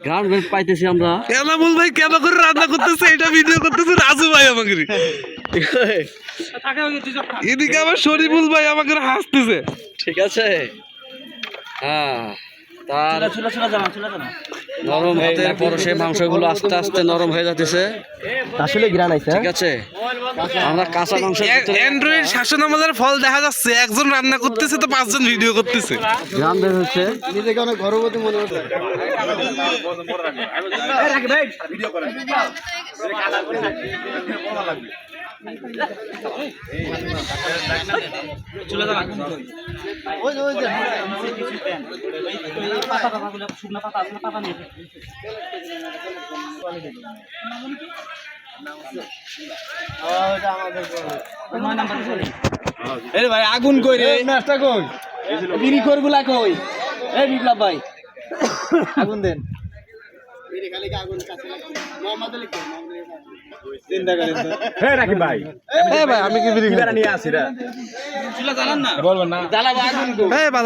Ground bench পাইতেছি আমরা। এনামুল ভাই কেমন করে রান্না করতেছে এটা ভিডিও করতেছে রাজু ভাই আমাকে। এদিকে আমার শরীফুল ভাই আমাকে হাসতেছে। ঠিক আছে, হ্যাঁ তার নরম হাতের পরে সেই মাংসগুলো আস্তে আস্তে নরম হয়ে যাচ্ছে। আসলে গ্রান আইছে। ঠিক আছে, আমরা কাঁচা মাংস অ্যান্ড্রয়েড শাসন আমাদের ফল দেখা যাচ্ছে। একজন রান্না করতেছে তো 5 জন ভিডিও করতেছে। গ্রাম বের হচ্ছে। নিজেকে অনেক গর্ববোধ মনে হচ্ছে। ভাই আগুন কই রে, নাস্তা কই, বিড়ি খোরগুলা কই? এই বিপ্লব ভাই আগুন দেন।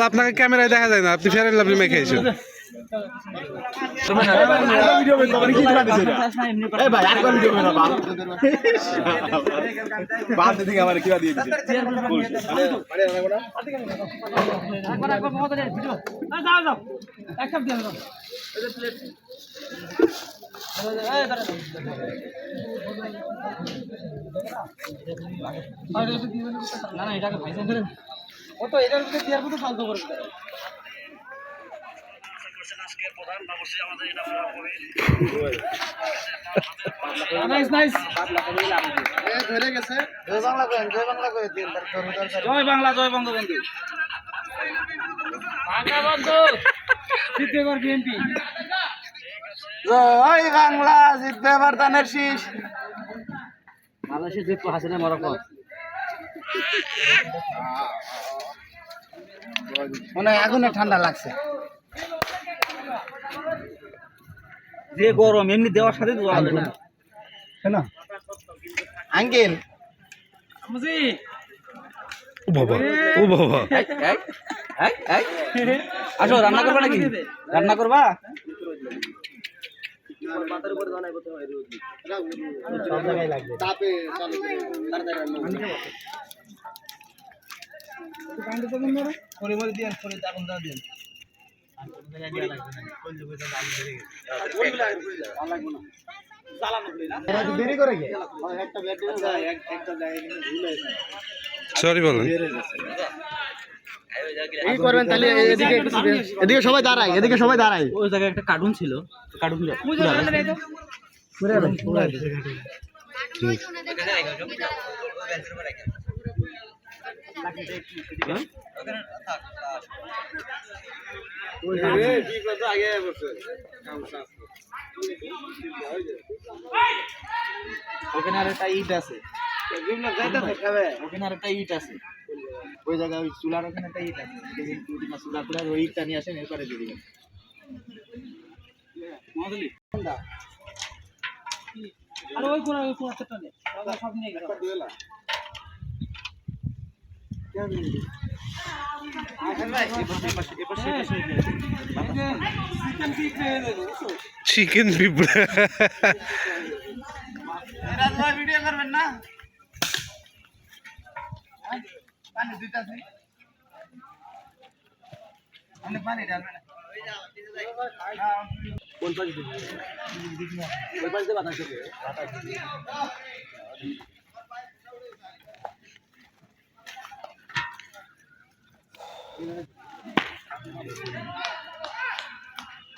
আপনাকে ক্যামেরায় দেখা যায় না, আপনি ফেরেন লাভলি মেখে এসেছেন। জয় বাংলা, জয় বঙ্গবন্ধু, বিএনপি। জয় বাংলা, জিতবে এবার ধানের শীষ। বাংলাদেশে জিতবো, হাসিনা মরক্কো। মানে আগুনে ঠান্ডা লাগছে। যে গরম এমনি দেওয়ার সাথে দেওয়া হবে না। আঙ্কেল ও বাবা, ও বাবা, আসো, রান্না করবা নাকি? রান্না করবা? দেরি করে গে সরি বলেন। কি করবেন তাহলে? এদিকে এদিকে সবাই দাঁড়ায়, এদিকে সবাই দাঁড়ায়। ওই জায়গায় একটা কার্টুন ছিল, কার্টুনটা ওখানে আর একটা ইট আছে, ওখানে আর একটা ইট আছে, ওই জায়গায় ওই চুলার ওখানে একটা ইট আছে, চুলা চুলার ওই ইটটা নিয়ে আসেন, এরপরে দিয়ে দিবেন। আর ওই কোন একটা নেই, সব নিয়ে গেল। চিকেন পিঁপড়া ভিডিও করবেন না? পানি দিতেছে, পানি ঢালবেন। কোন পাশে দিবি? ওই পাশে দিয়ে বাতাস দেবে।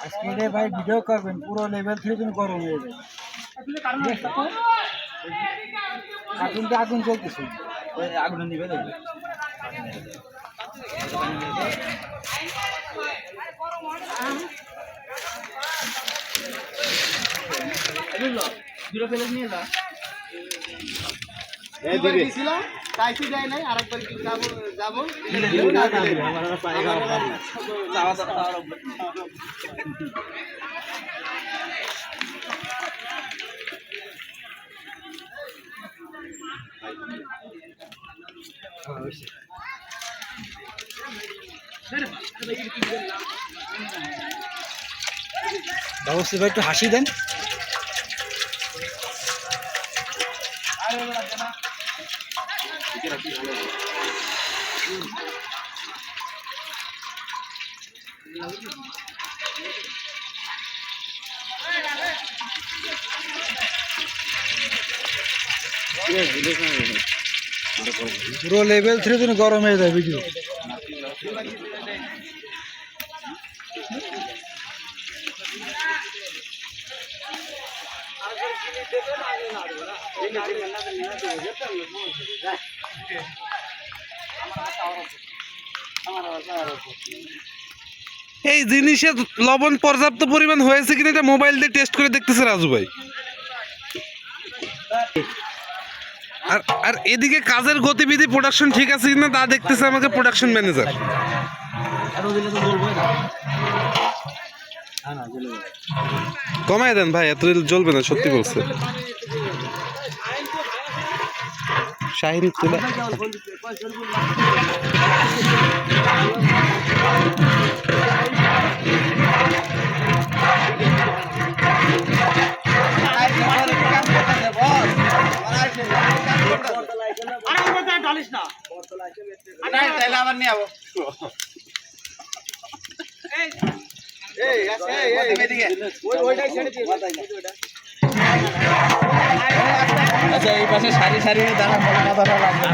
আজকে ভাই ভিডিও করবেন, পুরো লেভেল থেকে তুমি গরম হয়ে যাবে। আগুনটা আগুন চলতেছে, ওই আগুন নিবে দেবে। দুটো ফেলে নিয়ে যা। চাইছি যায় নাই, আরেকবার কি যাবো যাবো ব্যবস্থা ভাই একটু হাসি দেন। পুরো লেভেল 3 জন্য গরম হয়ে যায় ভিডিও। এই জিনিসের লবণ পর্যাপ্ত পরিমাণ হয়েছে কিনা এটা মোবাইল দিয়ে টেস্ট করে দেখতেছে রাজু ভাই। আর আর এদিকে কাজের গতিবিধি প্রোডাকশন ঠিক আছে কিনা তা দেখতেছে আমাকে প্রোডাকশন ম্যানেজার। কমায় দেন ভাই, এত জ্বলবে না, সত্যি বলছে শাহিন তুলা। আচ্ছা এই পাশে সারি সারি দাঁড়া, মাথাটা লাগবে।